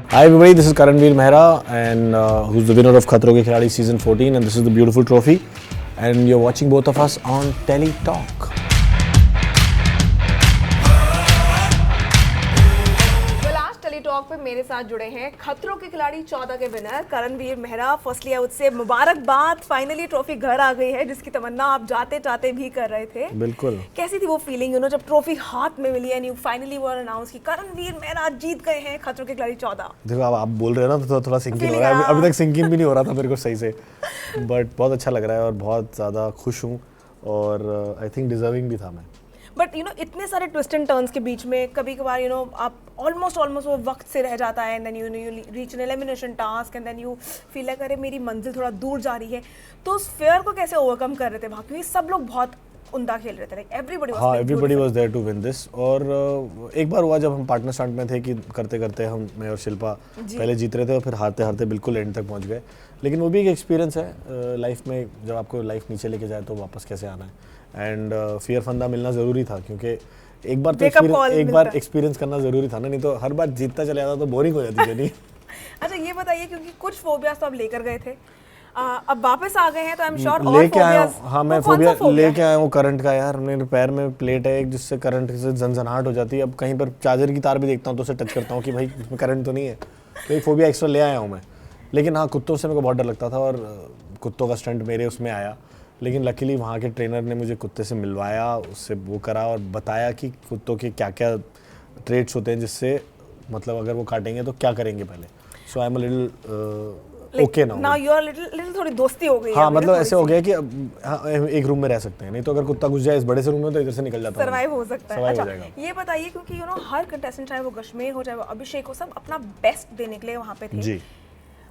Hi everybody, this is Karanveer Mehra and who's the winner of Khatron Ke Khiladi season 14 and this is the beautiful trophy and you're watching both of us on Tele Talk. Talk पे मेरे साथ जुड़े हैं खतरों के खिलाड़ी 14 के winner Karanveer Mehra. Firstly I would say मुबारकबाद, फाइनली ट्रॉफी घर आ गई है जिसकी तमन्ना आप जाते जाते भी कर रहे थे। बिल्कुल। कैसी थी वो फीलिंग जब ट्रॉफी हाथ में मिली and you finally were announce कि करणवीर मेहरा जीत गए हैं खतरों के खिलाड़ी 14? देखो अब आप बोल रहे हो ना तो थोड़ा सिंक इन हो रहा है, अभी तक सिंक इन भी नहीं हो रहा था मेरे को सही से, बट बहुत अच्छा लग रहा है और बहुत ज़्यादा खुश हूँ और आई थिंक डिजर्विंग भी था मैं। बट इतने सारे ट्विस्ट एंड टर्न्स के बीच में कभी कभार आप ऑलमोस्ट वो वक्त से रह जाता है and then you reach an elimination task and then you feel like अरे मेरी मंजिल थोड़ा दूर जा रही है, तो उस फेयर को कैसे ओवरकम कर रहे थे वहाँ, क्योंकि सब लोग बहुत उमदा खेल रहे थे, like everybody was there to win this. और एक बार हुआ जब हम पार्टनर स्टंट में थे कि करते करते हम, मैं और शिल्पा पहले जीत रहे थे और फिर हारते हारते बिल्कुल एंड तक पहुँच गए। लेकिन वो भी एक एक्सपीरियंस है लाइफ में, जब आपको लाइफ नीचे लेके जाए तो वापस कैसे आना है। एंड फियर फंदा मिलना ज़रूरी था क्योंकि एक बार एक्सपीरियंस करना ज़रूरी था ना, नहीं तो हर बार जीतता चला जाता तो बोरिंग हो जाती जर्नी। अच्छा ये बताइए, क्योंकि कुछ फोबियाज तो आप लेकर गए थे, अब वापस आ गए हैं तो आई एम श्योर और लेके आया हूं। हाँ मैं फोबिया लेके आया हूँ करंट का। यार मेरे पैर में प्लेट है एक जिससे करंट से झनझनाहट हो जाती है। अब कहीं पर चार्जर की तार भी देखता हूँ तो उसे टच करता हूँ कि भाई करंट तो नहीं है, तो एक फोबिया एक्स्ट्रा ले आया हूँ मैं। लेकिन हाँ कुत्तों से मेरे को बहुत डर लगता था और कुत्तों का स्टंट मेरे उसमें आया, लेकिन लकीली वहाँ के ट्रेनर ने मुझे कुत्ते से मिलवाया, उससे वो करा और बताया कि कुत्तों के क्या क्या ट्रेट्स होते हैं जिससे मतलब अगर वो काटेंगे तो क्या करेंगे पहले। So I am a little okay now you are little थोड़ी दोस्ती हो गई है। हाँ मतलब ऐसे हो गया कि हाँ एक रूम में रह सकते हैं, नहीं तो अगर कुत्ता घुस जाए इस बड़े से रूम में तो इधर से निकल जाता है, सर्वाइव हो सकता है। अच्छा ये बताइए, क्योंकि हर कंटेस्टेंट चाहे वो कश्मीर हो चाहे वो अभिषेक हो, सब अपना बेस्ट देने के लिए वहाँ पे थे जी।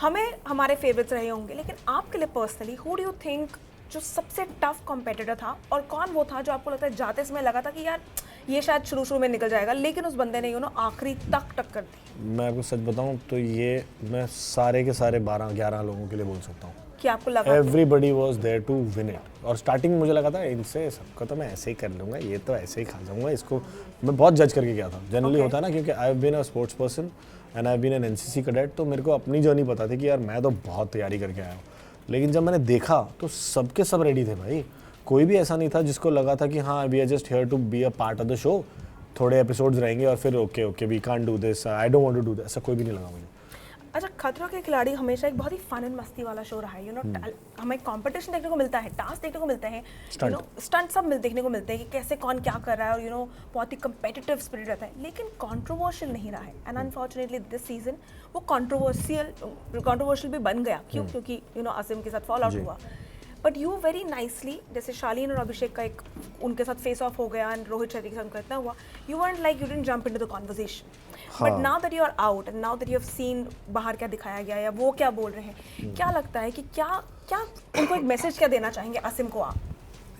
हमें हमारे फेवरेट्स रहे होंगे, लेकिन आपके लिए personally who do you think जो सबसे टफ कॉम्पिटिटर था और कौन वो था जो आपको लगता है जाते समय लगा था कि यार ये शायद शुरू में निकल जाएगा, लेकिन उस बंदे ने आखिरी तक टक्कर दी? मैं आपको सच बताऊं तो ये मैं सारे के सारे 12-11 लोगों के लिए बोल सकता हूँ कि आपको लगा everybody was there to win it. और स्टार्टिंग में मुझे लगा था इनसे सबका तो मैं ऐसे ही कर लूँगा, ये तो ऐसे ही खा जाऊँगा, इसको मैं बहुत जज करके गया था। जनरली होता है ना, क्योंकि I have been a sports person and I have been an NCC cadet, तो मेरे को अपनी जर्नी पता थी कि यार मैं तो बहुत तैयारी करके आया हूँ। लेकिन जब मैंने देखा तो सबके सब रेडी थे भाई, कोई भी ऐसा नहीं था जिसको लगा था कि हाँ we are just here to be a part of the show, थोड़े एपिसोड्स रहेंगे और फिर okay we can't do this, I don't want to do this, ऐसा कोई भी नहीं लगा मुझे। अच्छा खतरों के खिलाड़ी हमेशा एक बहुत ही फन एंड मस्ती वाला शो रहा है, हमें कंपटीशन देखने को मिलता है, टास्क देखने को मिलते हैं, स्टंट सब देखने को मिलते हैं कि कैसे कौन क्या कर रहा है और बहुत ही कम्पिटिटिव स्पिरिट रहता है, लेकिन कंट्रोवर्शियल नहीं रहा है। एंड अनफॉर्चुनेटली दिस सीजन वो कंट्रोवर्शियल भी बन गया। क्यों? क्योंकि आसिम के साथ फॉल आउट हुआ, बट यू वेरी नाइसली, जैसे शालीन और अभिषेक का एक उनके साथ फेस ऑफ हो गया एंड रोहित शेट्टी के साथ उनका इतना हुआ, you weren't like, you didn't jump into the conversation, but now that you are out and now that you have seen बाहर क्या दिखाया गया या वो क्या बोल रहे हैं, क्या लगता है कि क्या उनको एक मैसेज क्या देना चाहेंगे आसिम को आप?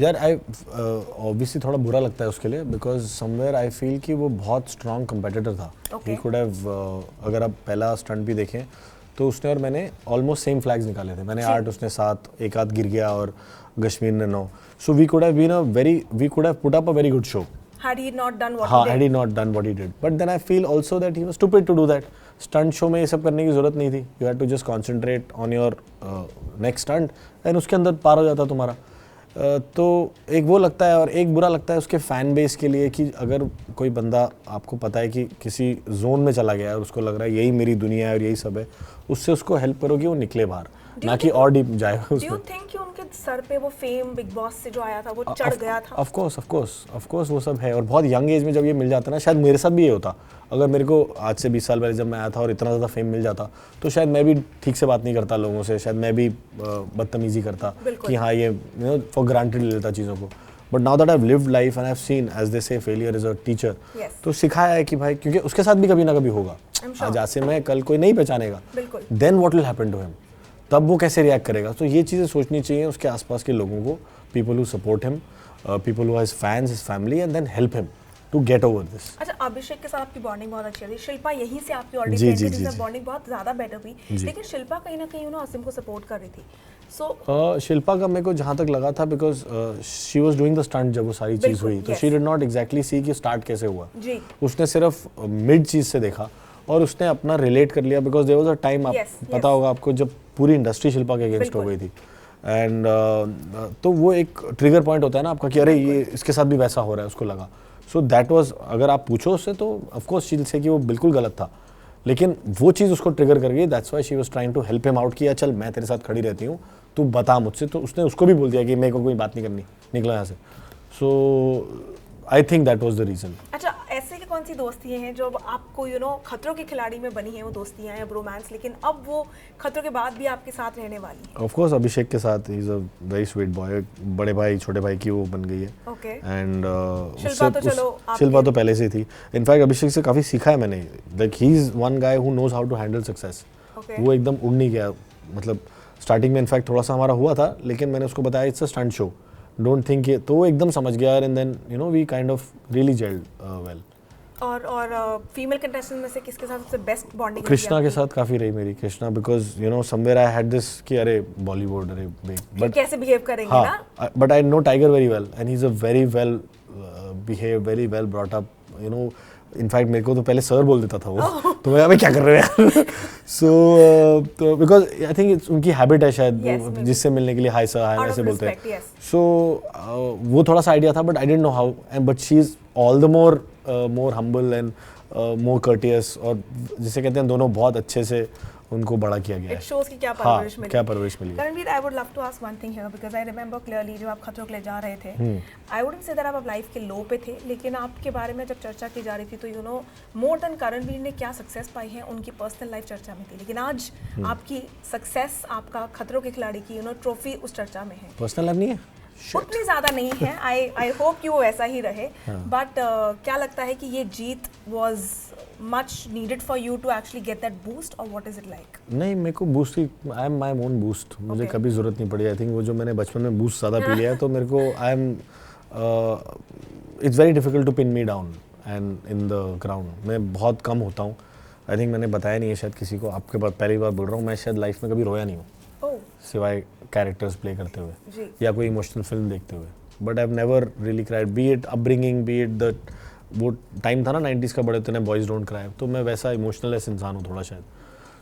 यार आई ऑब्वियसली थोड़ा बुरा लगता है उसके लिए, बिकॉज समवेयर आई फील कि वो बहुत स्ट्रॉन्ग कंपेटिटर था। ही कुड हैव, अगर आप पहला स्टंट भी देखें तो उसने और मैंने ऑलमोस्ट सेम फ्लैग्स निकाले थे, मैंने 8 उसने 7, एक आध गिर गया और कश्मीर ने 9, so we could have put up a very good show had he not done what he did. But then I feel also that he was stupid to do that. Stunt show में ये सब करने की जरूरत नहीं थी, you had to just concentrate on your next stunt and उसके अंदर पार हो जाता तुम्हारा। तो एक वो लगता है और एक बुरा लगता है उसके फैन बेस के लिए कि अगर कोई बंदा आपको पता है कि किसी जोन में चला गया है और उसको लग रहा है यही मेरी दुनिया है और यही सब है, उससे उसको हेल्प करोगे वो निकले बाहर, ना कि और डीप जाए उसमें। Do you think कि उनके सर पे वो फेम बिग बॉस से जो आया था वो चढ़ गया था? ऑफ कोर्स वो सब है, और बहुत यंग एज में जब ये मिल जाता है ना, शायद मेरे साथ भी ये होता, अगर मेरे को आज से 20 साल पहले जब मैं आया था और इतना ज़्यादा फेम मिल जाता तो शायद मैं भी ठीक से बात नहीं करता लोगों से, शायद मैं भी बदतमीजी करता कि हाँ ये फॉर ग्रांटेड ले लेता चीज़ों को। But now that I have lived life and I have seen, as they say, failure is a teacher, तो सिखाया है कि भाई, क्योंकि उसके साथ भी कभी ना कभी होगा, आज आसिम है कल कोई नहीं पहचानेगा, then what will happen to him, तब वो कैसे रिएक्ट करेगा। तो ये चीज़ें सोचनी चाहिए उसके आसपास के लोगों को, people who support him, people who are his fans, his family, and then help him to get over this. अच्छा अभिषेक के साथ आपकी बॉन्डिंग बहुत अच्छी थी, शिल्पा यहीं से आपकी ऑलरेडी बॉन्डिंग बहुत ज़्यादा बेटर हुई, लेकिन शिल्पा कहीं ना कहीं आसिम को सपोर्ट कर रही थी। शिल्पा का मेरे को जहाँ तक लगा था, because she was doing the stunt जब वो सारी चीज़ हुई, तो शी डिड नॉट एग्जैक्टली सी कि स्टार्ट कैसे हुआ, उसने सिर्फ मिड चीज़ से देखा और उसने अपना रिलेट कर लिया because there was a time, आप Yes, पता होगा आपको, जब पूरी इंडस्ट्री शिल्पा के अगेंस्ट हो गई थी एंड तो वो एक ट्रिगर पॉइंट होता है ना आपका कि अरे ये इसके साथ भी वैसा हो रहा है, उसको लगा। सो दैट वाज, अगर आप पूछो उससे तो of course she will say कि वो बिल्कुल गलत था, लेकिन वो चीज़ उसको ट्रिगर कर गई। That's why she was trying to help him out कि चल मैं तेरे साथ खड़ी रहती हूँ, तू बता मुझसे। तो उसने उसको भी बोल दिया कि मेरे को कोई बात नहीं करनी, निकला यहाँ से। So I think that was the reason. अच्छा, ऐसे की कौन सी दोस्तियाँ हैं जो अब आपको खतरों के खिलाड़ी में बनी है वो दोस्तियाँ हैं, रोमांस, लेकिन अब वो खतरों के बाद भी आपके साथ रहने वाली है? ऑफ कोर्स अभिषेक के साथ, he is a very sweet boy, बड़े भाई छोटे भाई की वो बन गई है। ओके। एंड शिल्पा तो चलो शिल्पा तो पहले से ही थी। इनफैक्ट अभिषेक से काफ़ी सीखा है मैंने, like he is one guy who knows how to handle success. वो एकदम उड़ नहीं गया, मतलब स्टार्टिंग में इनफैक्ट थोड़ा सा हमारा हुआ था, लेकिन मैंने उसको बताया it's a stunt show, don't think ये, तो वो एकदम समझ गया and then you know we kind of really gelled well. और फीमेल कंटेस्टेंट में से किसके साथ सबसे बेस्ट बॉन्डिंग? कृष्णा के साथ काफ़ी रही मेरी। Krishna because you know somewhere I had this कि अरे बॉलीवुड, अरे बट कैसे बिहेव करेंगे हाँ, ना। But I know tiger very well and he is a very well behave, very well brought up, you know. In fact मेरे को तो पहले सर बोल देता था वो, तो मैं अभी क्या कर रहे हो यार। सो तो बिकॉज आई थिंक उनकी हैबिट है शायद, जिससे मिलने के लिए हाय सर हाय ऐसे बोलते हैं। सो वो थोड़ा सा आइडिया था, but I didn't know how, and but she is all the more humble and more courteous, और जिसे कहते हैं दोनों बहुत अच्छे से उनको बड़ा किया गया है। इट शोज कि क्या परवरिश मिली। क्या परवरिश मिली। Karanveer, I would love to ask one thing here because I remember clearly जब आप खतरों के लिए जा रहे थे, आई वुडंट से दैट आप लाइफ के लो पे थे, लेकिन आपके बारे में जब चर्चा की जा रही थी तो मोर देन करणवीर ने क्या सक्सेस पाई है उनकी पर्सनल लाइफ चर्चा में थी, लेकिन आज आपकी सक्सेस, आपका खतरों के खिलाड़ी की ट्रॉफी उस चर्चा में है। पर्सनल लाइफ नहीं है, उतनी ज़्यादा नहीं है। आई होप कि वो ऐसा ही रहे, बट क्या लगता है कि ये जीत was much needed for you to actually get that boost, और व्हाट इज इट लाइक? नहीं, मेरे को बूस्ट की, I am my own boost, मुझे कभी ज़रूरत नहीं पड़ी। आई थिंक वो जो मैंने बचपन में बूस्ट ज़्यादा पी लिया है, तो मेरे को I am, it's very difficult to pin me down and in the ground. मैं बहुत कम होता हूँ। आई थिंक मैंने बताया नहीं है शायद किसी को, आपके पास पहली बार बोल रहा हूँ, मैं शायद लाइफ में कभी रोया नहीं हूँ, सिवाय कैरेक्टर्स प्ले करते हुए या कोई इमोशनल फिल्म देखते हुए। But I have never really cried, B it upbringing, B it the, वो टाइम था ना 90s का, बड़े इतने बॉयज़ डोंट क्राई, तो मैं वैसा इमोशनल ऐसे इंसान हूँ थोड़ा शायद।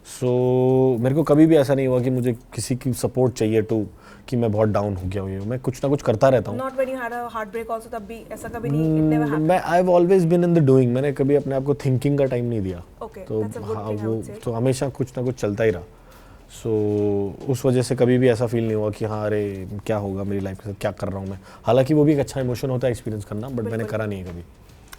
सो मेरे को कभी भी ऐसा नहीं हुआ कि मुझे किसी की सपोर्ट चाहिए टू कि मैं बहुत डाउन हो गया हूँ। मैं कुछ ना कुछ करता रहता हूँ। Not when you had a heart break also, तब भी ऐसा कभी नहीं, इट नेवर हैपेंड। मैं I have always been in the doing, मैंने कभी अपने आप को थिंकिंग का टाइम नहीं दिया। तो हाँ, वो तो हमेशा कुछ ना कुछ चलता ही रहा। सो उस वजह से कभी भी ऐसा फील नहीं हुआ कि हाँ अरे क्या होगा मेरी लाइफ के साथ, क्या कर रहा हूँ मैं। हालांकि वो भी एक अच्छा इमोशन होता है एक्सपीरियंस करना, बट मैंने करा नहीं है कभी।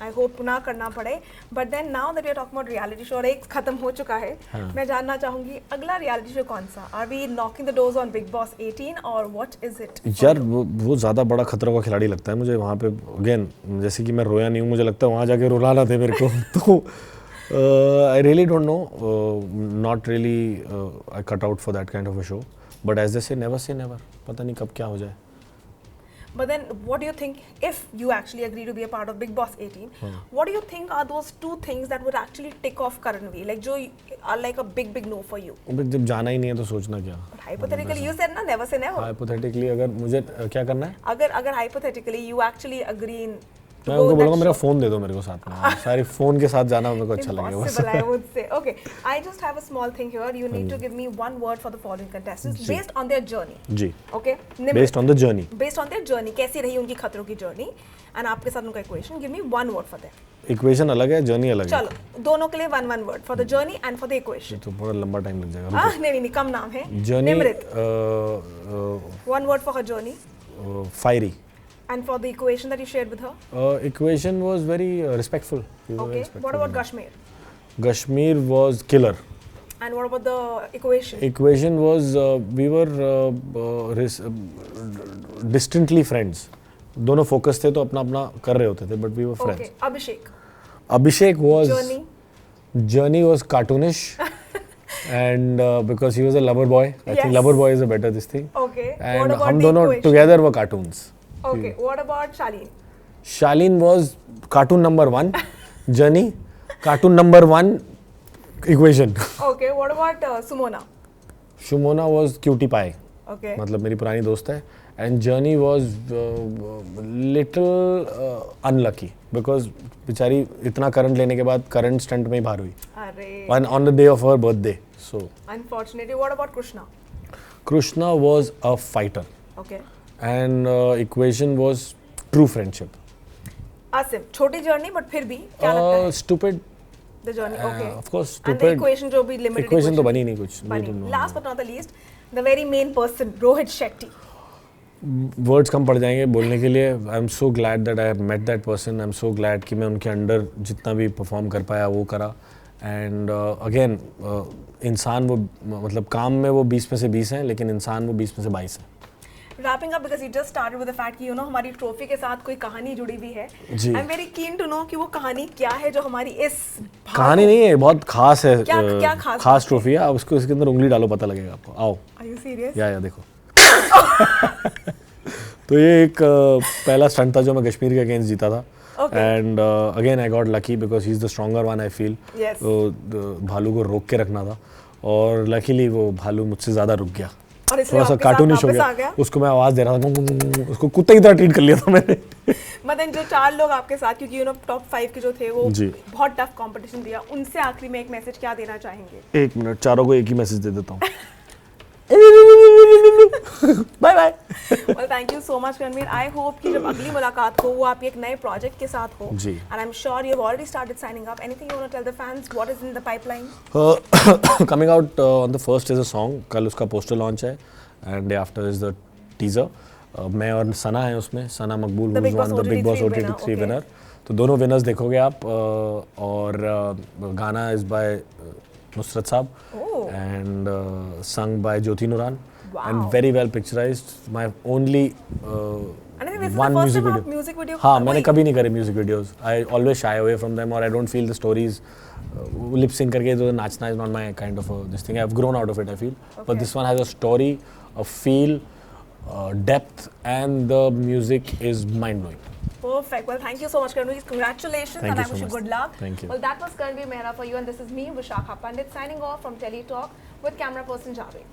आई होप ना करना पड़े। But then now that we are talking about reality show, और एक खत्म हो चुका है, मैं जानना चाहूंगी अगला रियलिटी शो कौन सा? Are we knocking the doors on Bigg Boss 18 और व्हाट इज इट? यार वो ज़्यादा बड़ा खतरों का खिलाड़ी लगता है मुझे वहाँ पे। अगेन जैसे कि मैं रोया नहीं हूँ, मुझे लगता है वहाँ जाके रुला ना दे मेरे को। तो I really don't know, not really I cut out for that kind of a show, but as they say never, पता नहीं कब क्या हो जाए। But then what do you think, if you actually agree to be a part of Big Boss 18, what do you think are those two things that would actually tick off Karanveer, like जो are like a big no for you? जब जाना ही नहीं है तो सोचना क्या? But hypothetically you said ना, never say never. Hypothetically अगर मुझे क्या करना है? अगर hypothetically you actually agree in, मैं उनको बोलूँगा मेरा फ़ोन दे दो मेरे को साथ में, सारी फ़ोन के साथ जाना मेरे को अच्छा लगेगा। Impossible, I would say. Okay, I just have a small thing here. You need to give me one word for the following contestants based on their journey. Ji. Okay. Based on the journey. Based on their journey, कैसी रही उनकी खतरों की journey, and आपके साथ उनका equation. Give me one word for them. Equation अलग है, journey अलग है। चलो, दोनों के लिए one word for the journey and for the equation. तो बड़ा लंबा टाइम लग जाएगा। नहीं, कम नाम है। Journey, Nimrit. One word for her journey. Fiery. And for the equation that you shared with her? Equation was very respectful. Okay. What about Kashmir? Kashmir was killer. And what about the equation? Equation was we were distantly friends. दोनों focus थे तो अपना अपना कर रहे होते थे, but we were friends. Okay. Abhishek. Abhishek was Journey. Journey was cartoonish. And because he was a lover boy, I think lover boy is a better this thing. Okay. And what about हम the दोनों equation? together were cartoons. Okay. What about Shaleen? Shaleen was cartoon number 1. Journey, cartoon number 1. Equation. Okay. What about Sumona? Shumona was cutie pie. Okay. मतलब मेरी पुरानी दोस्त है. And Journey was little unlucky because बेचारी इतना current लेने के बाद करंट स्टंट में ही बाहर हुई. अरे on the day of her birthday. So unfortunately, what about Krishna? Krishna was a fighter, Okay. and equation was true friendship. Asim, छोटी जर्नी बट फिर भी क्या लगता है? Stupid. The journey, okay. Of course, And the stupid. equation जो भी limited Equation तो बनी नहीं कुछ. बनी. No. Last but not the least, the very main person, Rohit Shetty. Words कम पड़ जाएंगे बोलने के लिए. I am so glad that I have met that person. I am so glad कि मैं उनके अंडर जितना भी परफॉर्म कर पाया वो करा. एंड अगेन इंसान वो मतलब काम में वो 20 में से 20 हैं, लेकिन इंसान वो 20 में से 22 हैं. Wrapping up because you just started with the fact कि हमारी ट्रॉफी के साथ कोई कहानी जुड़ी हुई है. जी. I'm very keen to know कि वो कहानी क्या है जो हमारी इस कहानी नहीं है, बहुत खास है. क्या खास ट्रॉफी है. आप उसको इसके अंदर उंगली डालो पता लगेगा आपको. आओ. Are you serious? या देखो. तो ये एक पहला स्टंट था जो मैं कश्मीर के अगेंस्ट जीता था. And again I got lucky because he is the stronger one I feel. तो भालू को रोक के रखना था और लकीली वो भालू मुझसे ज़्यादा रुक गया. थोड़ा सा कार्टूनिश हो गया. उसको मैं आवाज़ दे रहा था, उसको कुत्ते की तरह ट्रीट कर लिया था मैंने. मतलब जो 4 लोग आपके साथ, क्योंकि टॉप 5 के जो थे वो जी. बहुत टफ कंपटीशन दिया, उनसे आखिरी में एक मैसेज क्या देना चाहेंगे? 1 मिनट, चारों को एक ही मैसेज दे देता हूँ. Bye bye. Well, thank you so much, Ranveer. I hope कि जब अगली मुलाकात हो वो आपके एक नए प्रोजेक्ट के साथ हो. जी. And I'm sure you've already started signing up. Anything you want to tell the fans? What is in the pipeline? Coming out on the 1st is a song. कल उसका पोस्टर लॉन्च है. And day after is the teaser. मैं और सना है उसमें. सना मकबूल who is one the Big Boss OTT3 winner. तो दोनों winners देखोगे आप. और गाना is by नुसरत साहब. And sung by Jyoti Nuran. Wow. And very well picturized. My only And I think this is one the first music time video. आप music video. हाँ, मैंने कभी नहीं करे music videos. I always shy away from them और I don't feel the stories. Lip sync करके तो नाचना is not my kind of this thing. I have grown out of it I feel. But this one has a story, a feel, depth and the music is mind blowing. Perfect. Well, thank you so much, Karnveer. Congratulations, Thank and you I so wish you much. good luck. Thank you. Well, that was Karnveer Mehra for you, and this is me, Vishakha Pandit, signing off from Teletalk with camera person Javed.